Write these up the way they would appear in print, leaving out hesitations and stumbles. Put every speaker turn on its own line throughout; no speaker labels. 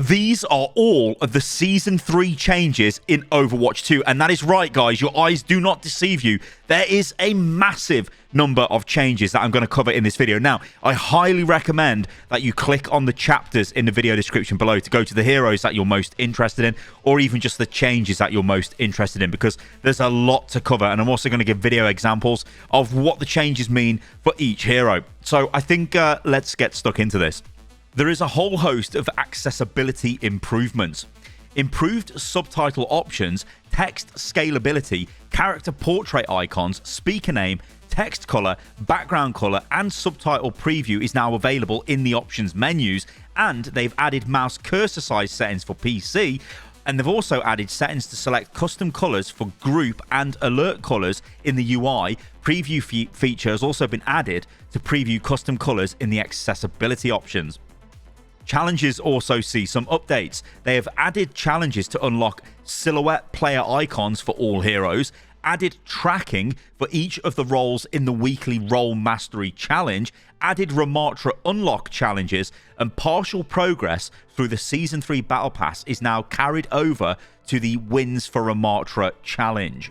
These are all of the Season 3 changes in Overwatch 2. And that is right, guys. Your eyes do not deceive you. There is a massive number of changes that I'm going to cover in this video. Now, I highly recommend that you click on the chapters in the video description below to go to the heroes that you're most interested in, or even just the changes that you're most interested in, because there's a lot to cover. And I'm also going to give video examples of what the changes mean for each hero. So I think let's get stuck into this. There is a whole host of accessibility improvements. Improved subtitle options, text scalability, character portrait icons, speaker name, text color, background color, and subtitle preview is now available in the options menus, and they've added mouse cursor size settings for PC, and they've also added settings to select custom colors for group and alert colors in the UI. Preview feature has also been added to preview custom colors in the accessibility options. Challenges also see some updates. They have added challenges to unlock silhouette player icons for all heroes, added tracking for each of the roles in the weekly Role Mastery Challenge, added Ramattra unlock challenges, and partial progress through the Season 3 Battle Pass is now carried over to the Wins for Ramattra Challenge.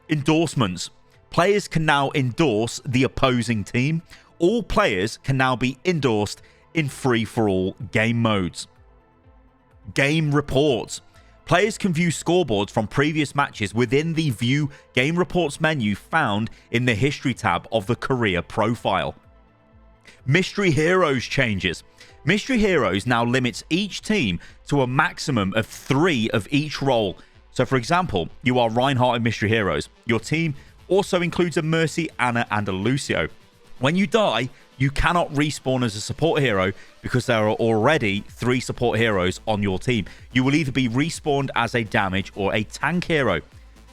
Endorsements. Players can now endorse the opposing team. All players can now be endorsed in free-for-all game modes. Game reports. Players can view scoreboards from previous matches within the View Game Reports menu found in the History tab of the career profile. Mystery Heroes changes. Mystery Heroes now limits each team to a maximum of 3 of each role. So, for example, you are Reinhardt in Mystery Heroes. Your team also includes a Mercy, Anna, and a Lucio. When you die, you cannot respawn as a support hero because there are already 3 support heroes on your team. You will either be respawned as a damage or a tank hero.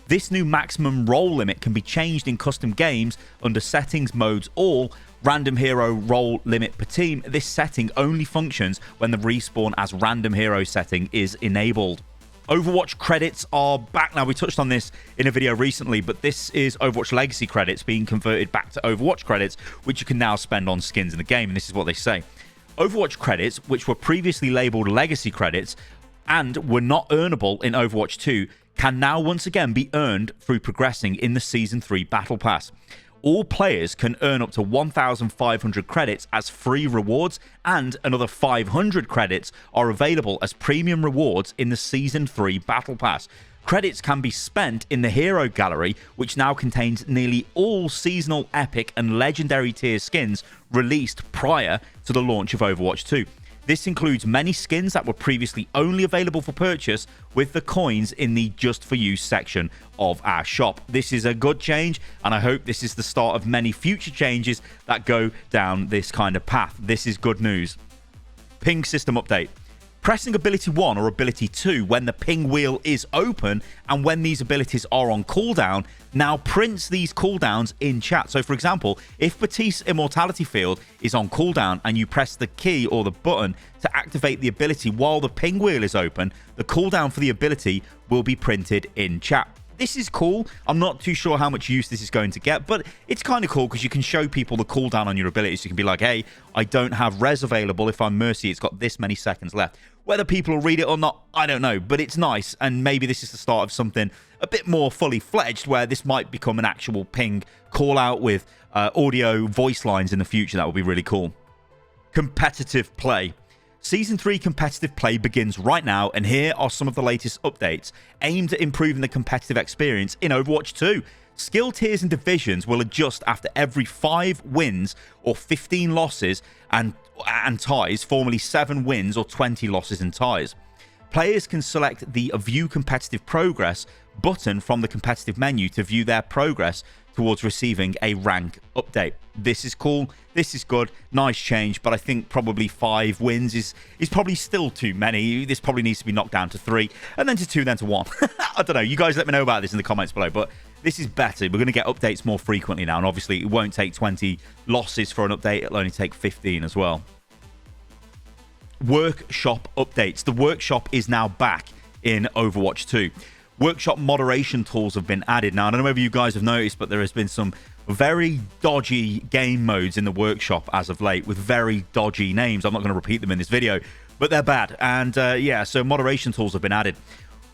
This new maximum role limit can be changed in custom games under settings modes all. Random hero role limit per team. This setting only functions when the respawn as random hero setting is enabled. Overwatch credits are back now. We touched on this in a video recently, but this is Overwatch Legacy credits being converted back to Overwatch credits, which you can now spend on skins in the game, and this is what they say. Overwatch credits, which were previously labeled Legacy credits and were not earnable in Overwatch 2, can now once again be earned through progressing in the Season 3 Battle Pass. All players can earn up to 1,500 credits as free rewards, and another 500 credits are available as premium rewards in the Season 3 Battle Pass. Credits can be spent in the Hero Gallery, which now contains nearly all seasonal, epic, and legendary tier skins released prior to the launch of Overwatch 2. This includes many skins that were previously only available for purchase with the coins in the Just For You section of our shop. This is a good change, and I hope this is the start of many future changes that go down this kind of path. This is good news. Ping system update. Pressing ability 1 or ability 2 when the ping wheel is open and when these abilities are on cooldown now prints these cooldowns in chat. So, for example, if Batiste Immortality Field is on cooldown and you press the key or the button to activate the ability while the ping wheel is open, the cooldown for the ability will be printed in chat. This is cool. I'm not too sure how much use this is going to get, but it's kind of cool because you can show people the cooldown on your abilities. You can be like, hey, I don't have res available. If I'm Mercy, it's got this many seconds left. Whether people will read it or not, I don't know, but it's nice, and maybe this is the start of something a bit more fully fledged where this might become an actual ping call out with audio voice lines in the future. That would be really cool. Competitive play. Season 3 competitive play begins right now, and here are some of the latest updates aimed at improving the competitive experience in Overwatch 2. Skill tiers and divisions will adjust after every 5 wins or 15 losses and ties, formerly 7 wins or 20 losses and ties. Players can select the View Competitive Progress button from the competitive menu to view their progress towards receiving a rank update. This is cool. This is good. Nice change, but I think probably 5 wins is probably still too many. This probably needs to be knocked down to 3, and then to 2, then to 1. I don't know. You guys let me know about this in the comments below, but this is better. We're going to get updates more frequently now, and obviously it won't take 20 losses for an update. It'll only take 15 as well. Workshop updates. The workshop is now back in Overwatch 2. Workshop moderation tools have been added. Now, I don't know whether you guys have noticed, but there has been some very dodgy game modes in the workshop as of late with very dodgy names. I'm not going to repeat them in this video, but they're bad. And yeah, so moderation tools have been added.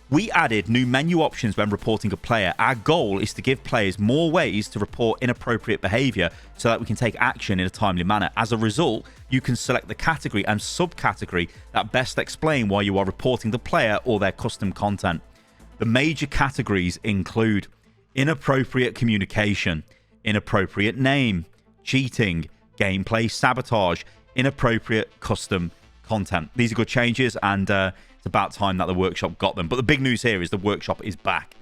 We added new menu options when reporting a player. Our goal is to give players more ways to report inappropriate behavior so that we can take action in a timely manner. As a result, you can select the category and subcategory that best explain why you are reporting the player or their custom content. The major categories include inappropriate communication, inappropriate name, cheating, gameplay sabotage, inappropriate custom content. These are good changes, and it's about time that the workshop got them. But the big news here is the workshop is back.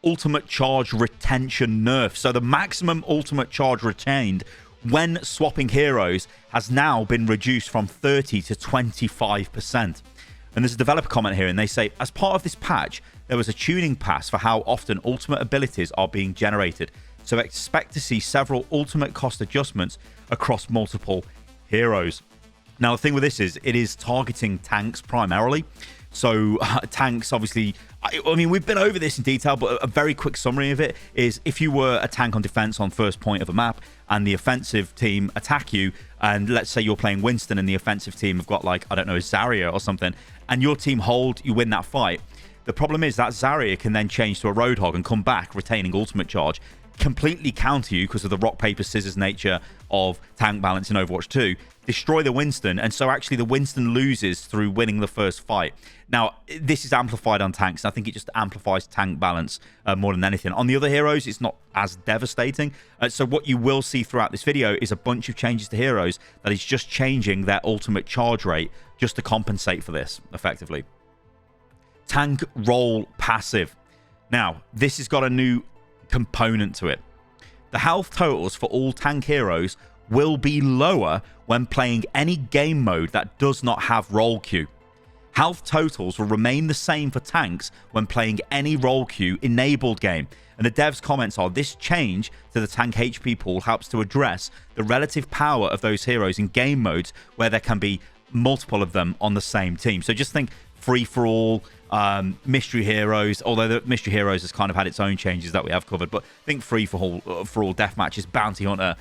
Ultimate charge retention nerf. So the maximum ultimate charge retained when swapping heroes has now been reduced from 30 to 25%. And there's a developer comment here, and they say, as part of this patch, there was a tuning pass for how often ultimate abilities are being generated. So expect to see several ultimate cost adjustments across multiple heroes. Now, the thing with this is it is targeting tanks primarily. So tanks, obviously, I mean, we've been over this in detail, but a very quick summary of it is if you were a tank on defense on first point of a map and the offensive team attack you, and let's say you're playing Winston and the offensive team have got, like, I don't know, Zarya or something, and your team hold, you win that fight. The problem is that Zarya can then change to a Roadhog and come back retaining ultimate charge, completely counter you because of the rock, paper, scissors nature of tank balance in Overwatch 2, destroy the Winston, and so actually the Winston loses through winning the first fight. Now, this is amplified on tanks. I think it just amplifies tank balance more than anything. On the other heroes, it's not as devastating. So what you will see throughout this video is a bunch of changes to heroes that is just changing their ultimate charge rate just to compensate for this, effectively. Tank roll passive. Now, this has got a new component to it. The health totals for all tank heroes will be lower when playing any game mode that does not have roll queue. Health totals will remain the same for tanks when playing any roll queue enabled game. And the devs' comments are, this change to the tank HP pool helps to address the relative power of those heroes in game modes where there can be multiple of them on the same team. So just think free-for-all, mystery heroes, although the mystery heroes has kind of had its own changes that we have covered, but think free-for-all death matches, bounty hunter,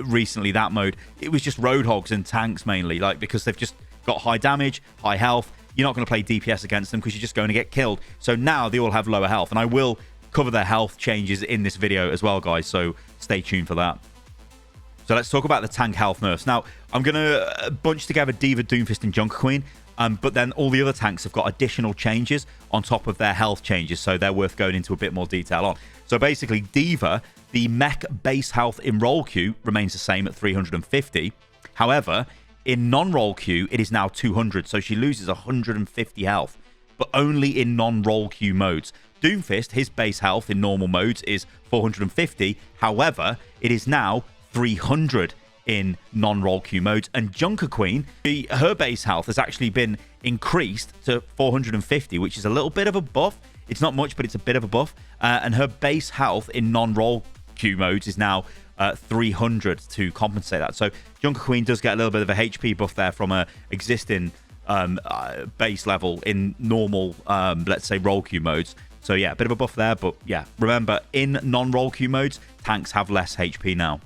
recently that mode, it was just Roadhogs and tanks mainly, like, because they've just got high damage, high health. You're not going to play DPS against them because you're just going to get killed. So now they all have lower health, and I will cover their health changes in this video as well, guys, so stay tuned for that. So let's talk about the tank health nerfs. Now, I'm going to bunch together D.Va, Doomfist, and Junker Queen, but then all the other tanks have got additional changes on top of their health changes, so they're worth going into a bit more detail on. So basically, D.Va, the mech base health in roll queue remains the same at 350. However, in non-roll queue, it is now 200, so she loses 150 health, but only in non-roll queue modes. Doomfist, his base health in normal modes is 450. However, it is now 300 in non-roll queue modes. And Junker Queen, her base health has actually been increased to 450, which is a little bit of a buff. It's not much, but it's a bit of a buff. And her base health in non-roll queue modes is now 300 to compensate that. So Junker Queen does get a little bit of a HP buff there from a existing base level in normal, let's say, roll queue modes. So yeah, a bit of a buff there, but yeah, remember, in non-roll queue modes, tanks have less HP now.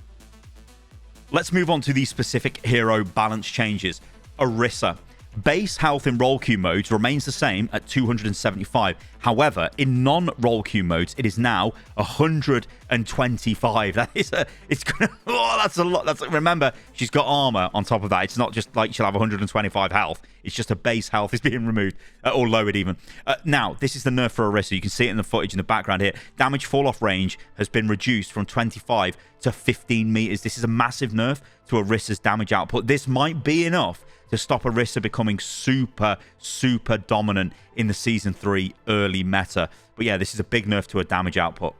Let's move on to the specific hero balance changes. Orisa. Base health in roll queue modes remains the same at 275. However, in non-roll queue modes, it is now 125. That is it's gonna, oh, that's a lot. Remember, she's got armor on top of that. It's not just like she'll have 125 health. It's just a base health is being removed or lowered even. Now, this is the nerf for Orisa. You can see it in the footage in the background here. Damage fall-off range has been reduced from 25 to 15 meters. This is a massive nerf to Orisa's damage output. This might be enough to stop Orisa becoming super, super dominant in the Season 3 early meta. But yeah, this is a big nerf to her damage output.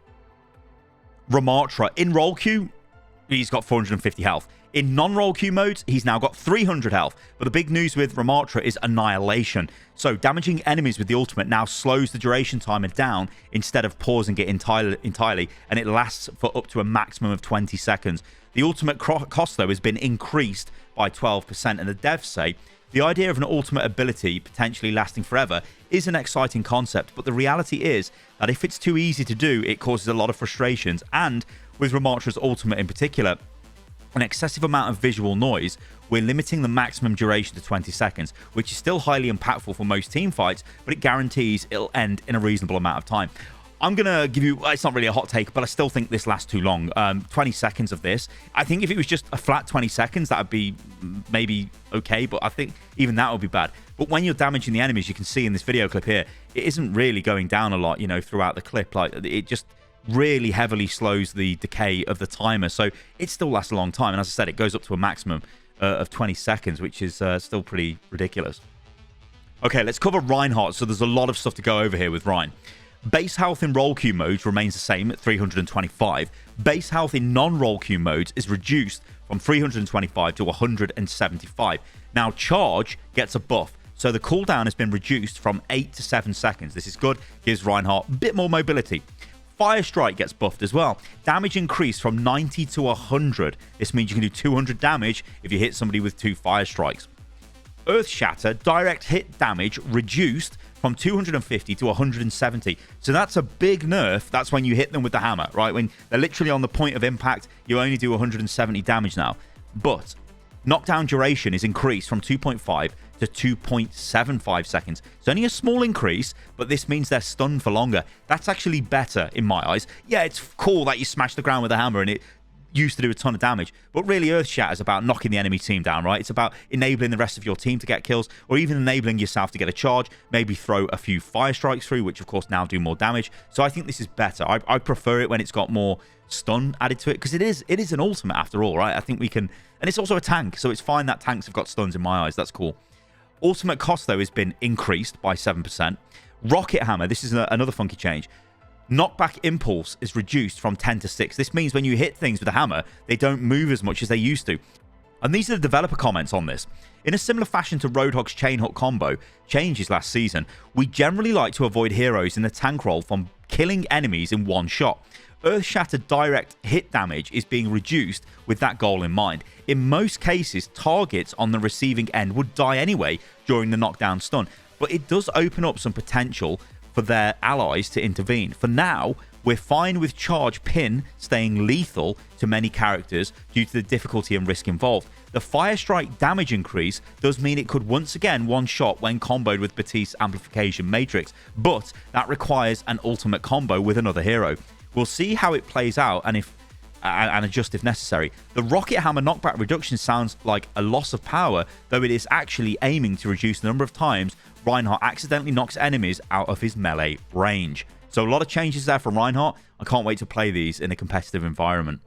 Ramattra. In roll queue, he's got 450 health. In non-roll queue modes, he's now got 300 health. But the big news with Ramattra is annihilation. So damaging enemies with the ultimate now slows the duration timer down instead of pausing it entirely, and it lasts for up to a maximum of 20 seconds. The ultimate cost, though, has been increased by 12%, and the devs say the idea of an ultimate ability potentially lasting forever is an exciting concept, but the reality is that if it's too easy to do, it causes a lot of frustrations, and with Ramattra's ultimate in particular, an excessive amount of visual noise, we're limiting the maximum duration to 20 seconds, which is still highly impactful for most team fights, but it guarantees it'll end in a reasonable amount of time. I'm going to give you, it's not really a hot take, but I still think this lasts too long. 20 seconds of this. I think if it was just a flat 20 seconds, that would be maybe okay, but I think even that would be bad. But when you're damaging the enemies, you can see in this video clip here, it isn't really going down a lot, you know, throughout the clip. Like, it just really heavily slows the decay of the timer, so it still lasts a long time. And as I said, it goes up to a maximum of 20 seconds, which is still pretty ridiculous. Okay, let's cover Reinhardt. So there's a lot of stuff to go over here with Rein. Base health in roll queue modes remains the same at 325. Base health in non-roll queue modes is reduced from 325 to 175. Now, charge gets a buff, so the cooldown has been reduced from 8 to 7 seconds. This is good, gives Reinhardt a bit more mobility. Fire Strike gets buffed as well. Damage increased from 90 to 100. This means you can do 200 damage if you hit somebody with 2 Fire Strikes. Earth Shatter direct hit damage reduced from 250 to 170. So that's a big nerf. That's when you hit them with the hammer, right? When they're literally on the point of impact, you only do 170 damage now. But knockdown duration is increased from 2.5 to 2.75 seconds. It's only a small increase, but this means they're stunned for longer. That's actually better in my eyes. Yeah, it's cool that you smash the ground with a hammer and it used to do a ton of damage, but really Earth Shatter is about knocking the enemy team down, right? It's about enabling the rest of your team to get kills, or even enabling yourself to get a charge, maybe throw a few Fire Strikes through, which of course now do more damage. So I think this is better. I prefer it when it's got more stun added to it, because it is an ultimate after all, right? I think we can, and it's also a tank, so it's fine that tanks have got stuns in my eyes. That's cool. Ultimate cost, though, has been increased by 7%. Rocket Hammer, this is another funky change. Knockback impulse is reduced from 10 to 6. This means when you hit things with a hammer, they don't move as much as they used to. And these are the developer comments on this. In a similar fashion to Roadhog's chain hook combo changes last season, we generally like to avoid heroes in the tank role from killing enemies in one shot. Earth Shatter direct hit damage is being reduced with that goal in mind. In most cases, targets on the receiving end would die anyway during the knockdown stun, but it does open up some potential for their allies to intervene. For now, we're fine with Charge Pin staying lethal to many characters due to the difficulty and risk involved. The Fire Strike damage increase does mean it could once again one-shot when comboed with Batiste's Amplification Matrix, but that requires an ultimate combo with another hero. We'll see how it plays out and adjust if necessary. The Rocket Hammer knockback reduction sounds like a loss of power, though it is actually aiming to reduce the number of times Reinhardt accidentally knocks enemies out of his melee range. So a lot of changes there for Reinhardt. I can't wait to play these in a competitive environment.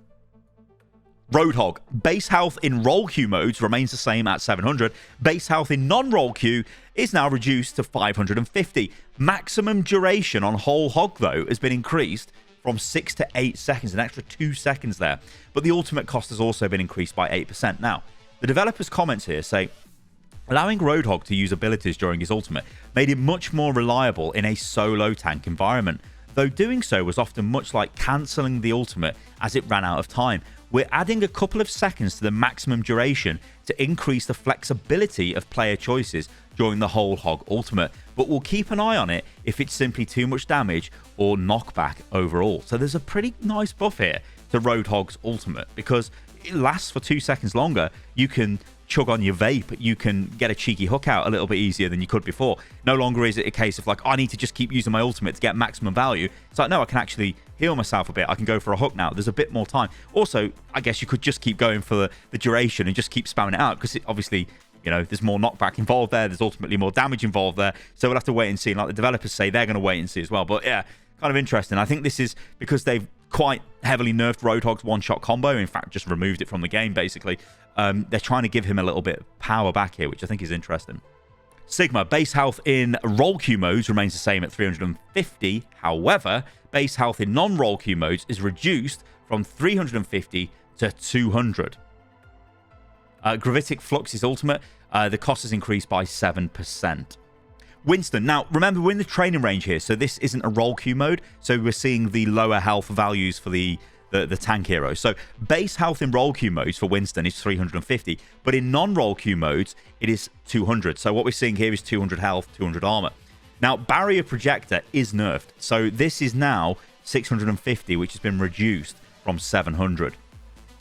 Roadhog. Base health in roll queue modes remains the same at 700. Base health in non-roll queue is now reduced to 550. Maximum duration on whole hog, though, has been increased from 6 to 8 seconds, an extra 2 seconds there. But the ultimate cost has also been increased by 8%. Now, the developers' comments here say, allowing Roadhog to use abilities during his ultimate made him much more reliable in a solo tank environment, though doing so was often much like cancelling the ultimate as it ran out of time. We're adding a couple of seconds to the maximum duration to increase the flexibility of player choices during the whole hog ultimate, but we'll keep an eye on it if it's simply too much damage or knockback overall. So there's a pretty nice buff here to Roadhog's ultimate because it lasts for 2 seconds longer. You can chug on your vape, you can get a cheeky hook out a little bit easier than you could before. No longer is it a case of like, I need to just keep using my ultimate to get maximum value. It's like, no, I can actually heal myself a bit. I can go for a hook now. There's a bit more time. Also, I guess you could just keep going for the duration and just keep spamming it out because obviously, you know, there's more knockback involved there. There's ultimately more damage involved there. So we'll have to wait and see. And like the developers say, they're going to wait and see as well. But yeah, kind of interesting. I think this is because they've quite heavily nerfed Roadhog's one-shot combo. In fact, just removed it from the game, basically. They're trying to give him a little bit of power back here, which I think is interesting. Sigma. Base health in roll queue modes remains the same at 350. However, base health in non-roll queue modes is reduced from 350 to 200. Gravitic Flux is ultimate. The cost is increased by 7%. Winston. Now, remember, we're in the training range here, so this isn't a roll queue mode. So we're seeing the lower health values for the tank hero. So base health in roll queue modes for Winston is 350, but in non-roll queue modes, it is 200. So what we're seeing here is 200 health, 200 armor. Now, Barrier Projector is nerfed. So this is now 650, which has been reduced from 700.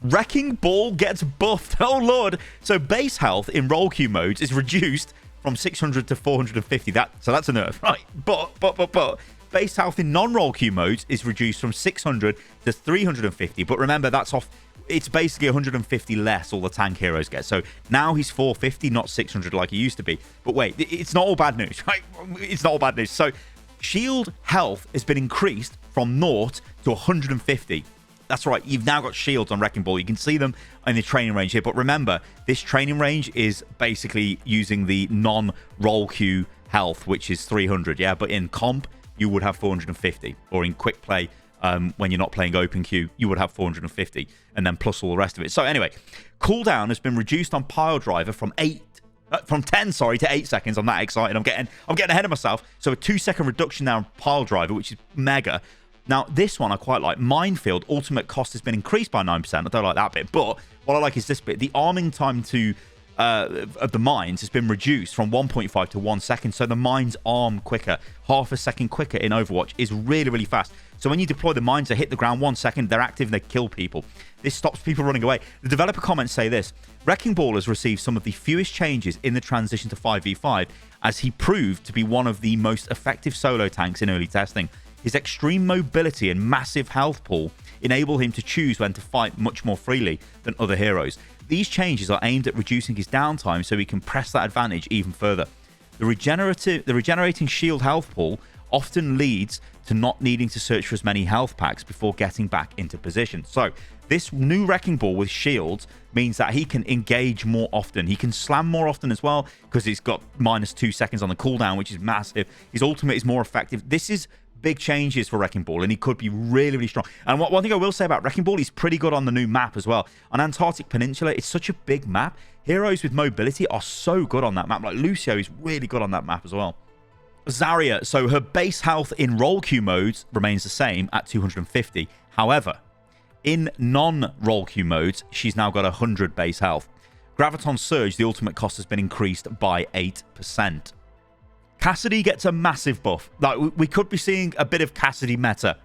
Wrecking Ball gets buffed. Oh, Lord. So base health in role queue modes is reduced from 600 to 450. So that's a nerf, right? But base health in non-role queue modes is reduced from 600 to 350. But remember, that's off. It's basically 150 less all the tank heroes get. So now he's 450, not 600 like he used to be. But wait, it's not all bad news, right? It's not all bad news. So shield health has been increased from 0 to 150. That's right, you've now got shields on Wrecking Ball. You can see them in the training range here. But remember, this training range is basically using the non-role queue health, which is 300, yeah? But in comp, you would have 450. Or in quick play, when you're not playing open queue, you would have 450. And then plus all the rest of it. So anyway, cooldown has been reduced on Pile Driver from 10 to 8 seconds. I'm that excited. I'm getting ahead of myself. So a 2-second reduction now on Pile Driver, which is mega. Now, this one I quite like. Minefield ultimate cost has been increased by 9%. I don't like that bit. But what I like is this bit. The arming time to of the mines has been reduced from 1.5 to 1 second. So the mines arm quicker. Half a second quicker in Overwatch is really, really fast. So when you deploy the mines, they hit the ground 1 second. They're active and they kill people. This stops people running away. The developer comments say this. Wrecking Ball has received some of the fewest changes in the transition to 5v5 as he proved to be one of the most effective solo tanks in early testing. His extreme mobility and massive health pool enable him to choose when to fight much more freely than other heroes. These changes are aimed at reducing his downtime so he can press that advantage even further. The regenerating shield health pool often leads to not needing to search for as many health packs before getting back into position. So this new Wrecking Ball with shields means that he can engage more often. He can slam more often as well because he's got -2 seconds on the cooldown, which is massive. His ultimate is more effective. This is big changes for Wrecking Ball, and he could be really, really strong. And one thing I will say about Wrecking Ball, he's pretty good on the new map as well. On Antarctic Peninsula, it's such a big map. Heroes with mobility are so good on that map. Like Lucio is really good on that map as well. Zarya, so her base health in role queue modes remains the same at 250. However, in non-role queue modes, she's now got 100 base health. Graviton Surge, the ultimate cost has been increased by 8%. Cassidy gets a massive buff. Like, we could be seeing a bit of Cassidy meta.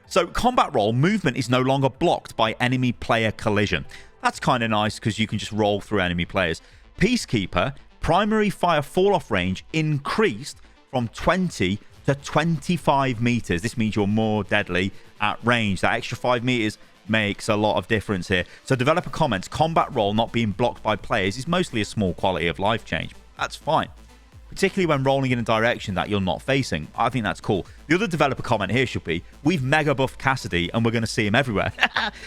So combat roll movement is no longer blocked by enemy player collision. That's kind of nice because you can just roll through enemy players. Peacekeeper, primary fire fall-off range increased from 20 to 25 meters. This means you're more deadly at range. That extra 5 meters makes a lot of difference here. So developer comments, combat roll not being blocked by players is mostly a small quality of life change. That's fine, particularly when rolling in a direction that you're not facing. I think that's cool. The other developer comment here should be, we've mega buffed Cassidy and we're going to see him everywhere.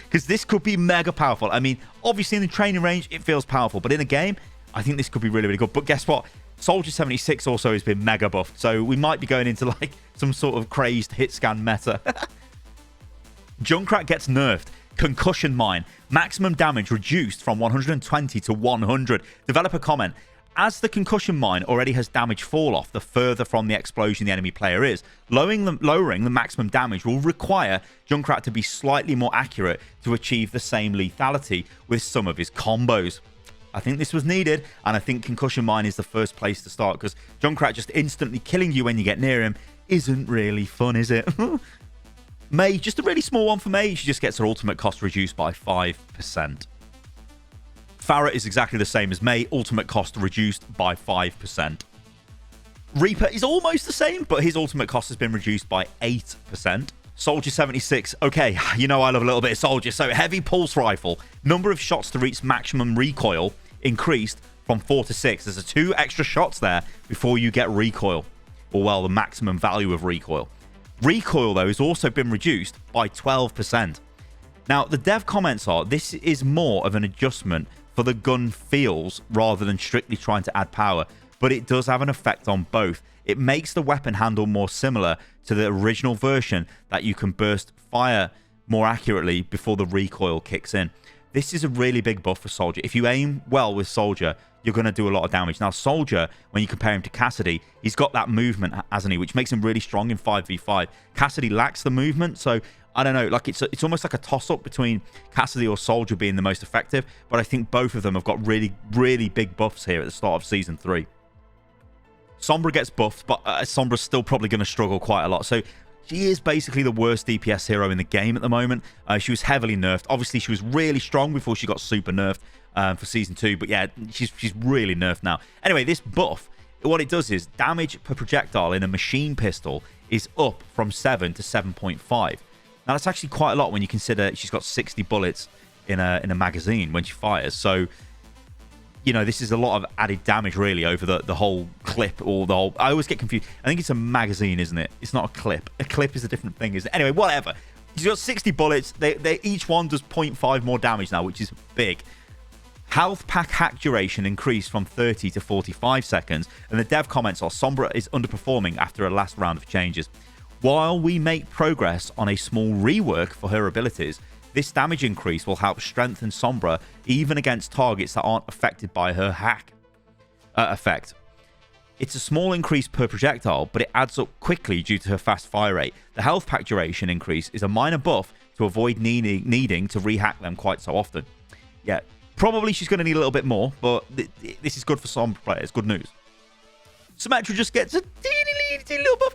Because this could be mega powerful. I mean, obviously in the training range, it feels powerful. But in a game, I think this could be really, really good. But guess what? Soldier 76 also has been mega buffed. So we might be going into like some sort of crazed hit scan meta. Junkrat gets nerfed. Concussion mine. Maximum damage reduced from 120 to 100. Developer comment. As the concussion mine already has damage fall off the further from the explosion the enemy player is, lowering the maximum damage will require Junkrat to be slightly more accurate to achieve the same lethality with some of his combos. I think this was needed, and I think concussion mine is the first place to start because Junkrat just instantly killing you when you get near him isn't really fun, is it? Mei, just a really small one for Mei. She just gets her ultimate cost reduced by 5%. Pharah is exactly the same as Mei, ultimate cost reduced by 5%. Reaper is almost the same, but his ultimate cost has been reduced by 8%. Soldier 76, okay, you know I love a little bit of Soldier. So heavy pulse rifle, number of shots to reach maximum recoil increased from 4 to 6. There's 2 extra shots there before you get recoil, or well, the maximum value of recoil. Recoil, though, has also been reduced by 12%. Now, the dev comments are, this is more of an adjustment for the gun feels rather than strictly trying to add power, but it does have an effect on both. It makes the weapon handle more similar to the original version that you can burst fire more accurately before the recoil kicks in. This is a really big buff for Soldier. If you aim well with Soldier, you're going to do a lot of damage. Now, Soldier, when you compare him to Cassidy, he's got that movement, hasn't he, which makes him really strong in 5v5. Cassidy lacks the movement, so I don't know, like it's almost like a toss-up between Cassidy or Soldier being the most effective, but I think both of them have got really, really big buffs here at the start of Season 3. Sombra gets buffed, but Sombra's still probably going to struggle quite a lot. So She is basically the worst DPS hero in the game at the moment. She was heavily nerfed. Obviously, she was really strong before she got super nerfed for Season 2. But yeah, she's really nerfed now. Anyway, this buff, what it does is damage per projectile in a machine pistol is up from 7 to 7.5. Now, that's actually quite a lot when you consider she's got 60 bullets in a magazine when she fires. So, you know, this is a lot of added damage, really, over the whole clip or the whole... I always get confused. I think it's a magazine, isn't it? It's not a clip. A clip is a different thing, isn't it? Anyway, whatever. She's got 60 bullets. They each one does 0.5 more damage now, which is big. Health pack hack duration increased from 30 to 45 seconds, and the dev comments are Sombra is underperforming after a last round of changes. While we make progress on a small rework for her abilities, this damage increase will help strengthen Sombra even against targets that aren't affected by her hack effect. It's a small increase per projectile, but it adds up quickly due to her fast fire rate. The health pack duration increase is a minor buff to avoid needing to rehack them quite so often. Yeah, probably she's going to need a little bit more, but this is good for Sombra players. Good news. Symettra just gets a teeny little buff.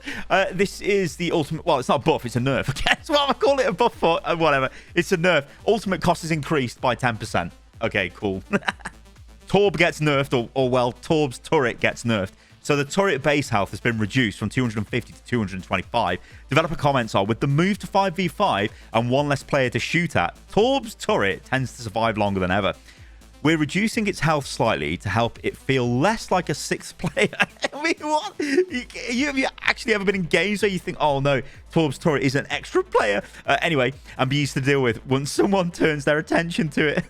This is the ultimate... Well, it's not a buff, it's a nerf. Guess what I call it a buff for? Whatever. It's a nerf. Ultimate cost is increased by 10%. Okay, cool. Torb gets nerfed, or well, Torb's turret gets nerfed. So the turret base health has been reduced from 250 to 225. Developer comments are, with the move to 5v5 and one less player to shoot at, Torb's turret tends to survive longer than ever. We're reducing its health slightly to help it feel less like a sixth player. I mean, what? Have you actually ever been in games where you think, oh no, Torb's turret is an extra player? Anyway, and be used to deal with once someone turns their attention to it.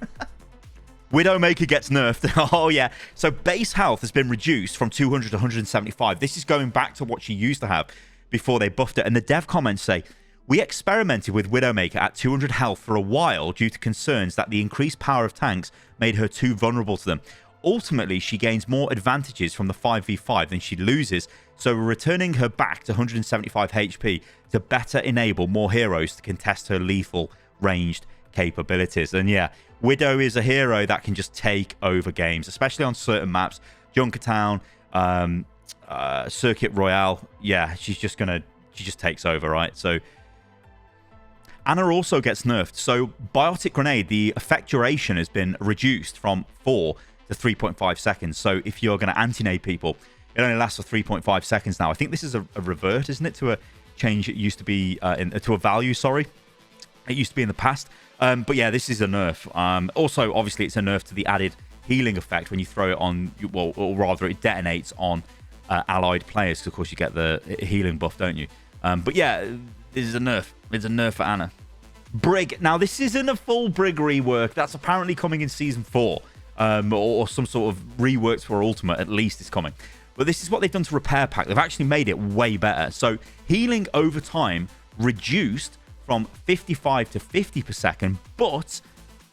Widowmaker gets nerfed. Oh, yeah. So base health has been reduced from 200 to 175. This is going back to what she used to have before they buffed it. And the dev comments say, we experimented with Widowmaker at 200 health for a while due to concerns that the increased power of tanks made her too vulnerable to them. Ultimately, she gains more advantages from the 5v5 than she loses, so we're returning her back to 175 HP to better enable more heroes to contest her lethal ranged capabilities. And yeah, Widow is a hero that can just take over games, especially on certain maps. Junkrat, Circuit Royale, yeah, she just takes over, right? So Ana also gets nerfed. So Biotic Grenade, the effect duration has been reduced from 4 to 3.5 seconds. So if you're going to anti-nade people, it only lasts for 3.5 seconds now. I think this is a revert, isn't it, to a change it used to be, to a value, sorry. It used to be in the past. But yeah, this is a nerf. Also, obviously, it's a nerf to the added healing effect when you throw it on, well, or rather, it detonates on allied players. Because, of course, you get the healing buff, don't you? But yeah, this is a nerf. It's a nerf for Ana. Brig. Now, this isn't a full Brig rework. That's apparently coming in Season 4. Or some sort of reworks for Ultimate, at least, is coming. But this is what they've done to Repair Pack. They've actually made it way better. So, healing over time reduced from 55 to 50 per second, but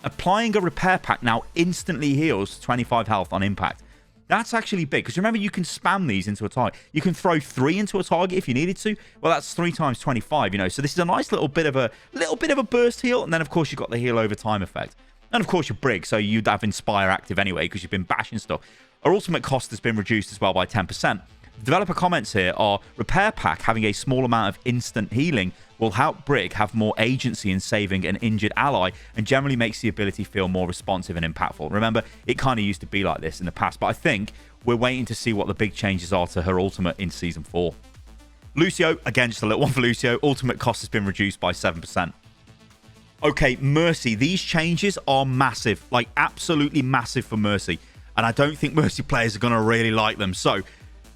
applying a Repair Pack now instantly heals 25 health on impact. That's actually big, because remember, you can spam these into a target. You can throw 3 into a target if you needed to. Well, that's 3 times 25, you know. So this is a nice little bit of a burst heal, and then of course you've got the heal over time effect. And of course you're Brig, so you'd have Inspire active anyway because you've been bashing stuff. Our ultimate cost has been reduced as well by 10%. Developer comments here are, Repair Pack having a small amount of instant healing will help Brig have more agency in saving an injured ally and generally makes the ability feel more responsive and impactful. Remember, it kind of used to be like this in the past, but I think we're waiting to see what the big changes are to her ultimate in Season 4. Lucio, again, just a little one for Lucio. Ultimate cost has been reduced by 7%. Okay, Mercy. These changes are massive, like absolutely massive for Mercy. And I don't think Mercy players are going to really like them. So,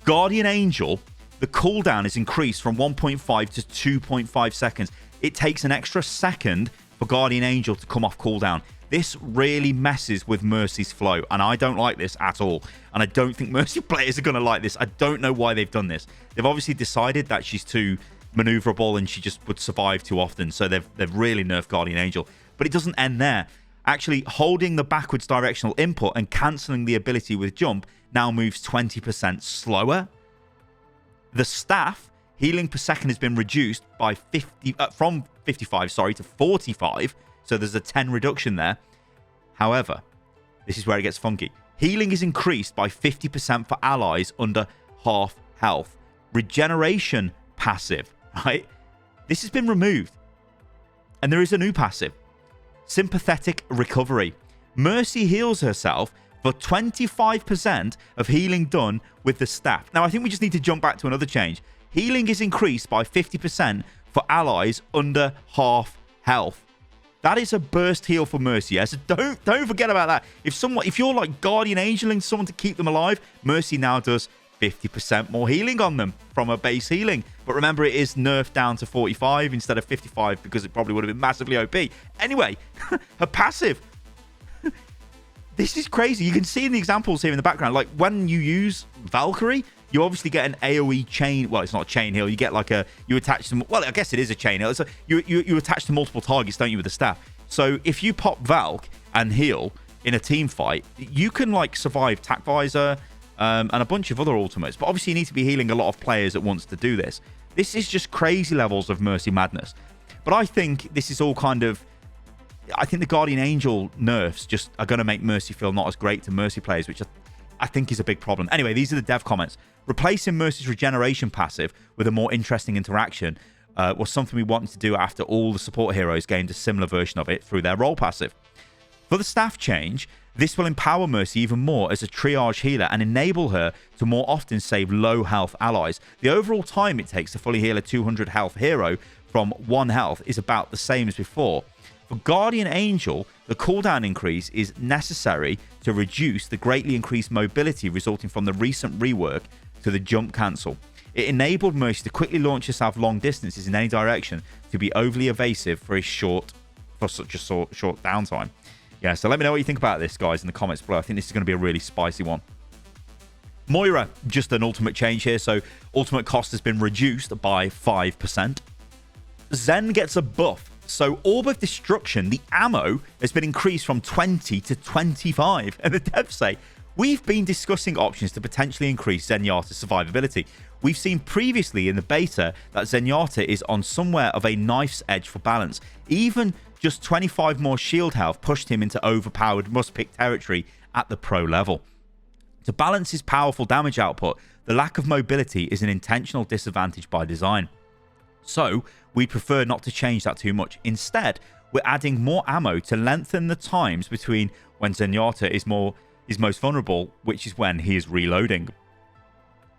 Guardian Angel, the cooldown is increased from 1.5 to 2.5 seconds. It takes an extra second for Guardian Angel to come off cooldown. This really messes with Mercy's flow, and I don't like this at all. And I don't think Mercy players are going to like this. I don't know why they've done this. They've obviously decided that she's too maneuverable and she just would survive too often, so they've really nerfed Guardian Angel. But it doesn't end there. Actually, holding the backwards directional input and cancelling the ability with jump now moves 20% slower. The staff healing per second has been reduced by from 55 to 45, so there's a 10 reduction there. However, this is where it gets funky. Healing is increased by 50% for allies under half health. Regeneration passive, right? This has been removed. And there is a new passive. Sympathetic Recovery. Mercy heals herself for 25% of healing done with the staff. Now, I think we just need to jump back to another change. Healing is increased by 50% for allies under half health. That is a burst heal for Mercy. Yeah? So don't forget about that. If you're like Guardian Angeling someone to keep them alive, Mercy now does 50% more healing on them from a base healing. But remember, it is nerfed down to 45 instead of 55 because it probably would have been massively OP. Anyway, her passive. This is crazy. You can see in the examples here in the background, like when you use Valkyrie, you obviously get an AoE chain. Well, it's not a chain heal. You get like you attach them. Well, I guess it is a chain heal. It's you attach to multiple targets, don't you, with the staff? So if you pop Valk and heal in a team fight, you can like survive Tac Visor and a bunch of other ultimates. But obviously you need to be healing a lot of players at once to do this. This is just crazy levels of Mercy madness. But I think this is all kind of... I think the Guardian Angel nerfs just are going to make Mercy feel not as great to Mercy players, which I think is a big problem. Anyway, these are the dev comments. Replacing Mercy's regeneration passive with a more interesting interaction was something we wanted to do after all the support heroes gained a similar version of it through their role passive. For the staff change, this will empower Mercy even more as a triage healer and enable her to more often save low health allies. The overall time it takes to fully heal a 200 health hero from 1 health is about the same as before. For Guardian Angel, the cooldown increase is necessary to reduce the greatly increased mobility resulting from the recent rework to the jump cancel. It enabled Mercy to quickly launch herself long distances in any direction to be overly evasive for such a short downtime. Yeah, so let me know what you think about this, guys, in the comments below. I think this is going to be a really spicy one. Moira, just an ultimate change here. So ultimate cost has been reduced by 5%. Zen gets a buff. So Orb of Destruction, the ammo, has been increased from 20 to 25. And the devs say, we've been discussing options to potentially increase Zenyatta's survivability. We've seen previously in the beta that Zenyatta is on somewhere of a knife's edge for balance. Even just 25 more shield health pushed him into overpowered must-pick territory at the pro level. To balance his powerful damage output, the lack of mobility is an intentional disadvantage by design. So, we prefer not to change that too much. Instead, we're adding more ammo to lengthen the times between when Zenyatta is most vulnerable, which is when he is reloading.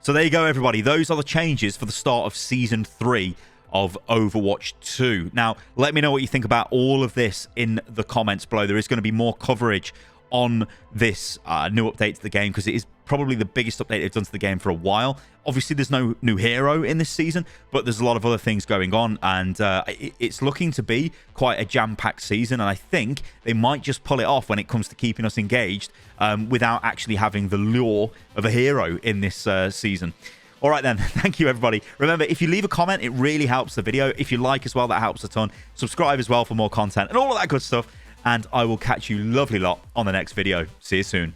So there you go, everybody. Those are the changes for the start of Season 3 of Overwatch 2. Now, let me know what you think about all of this in the comments below. There is going to be more coverage on this new update to the game because it is probably the biggest update they've done to the game for a while. Obviously, there's no new hero in this season, but there's a lot of other things going on, and it's looking to be quite a jam-packed season, and I think they might just pull it off when it comes to keeping us engaged without actually having the lure of a hero in this season. All right, then. Thank you, everybody. Remember, if you leave a comment, it really helps the video. If you like as well, that helps a ton. Subscribe as well for more content and all of that good stuff, and I will catch you lovely lot on the next video. See you soon.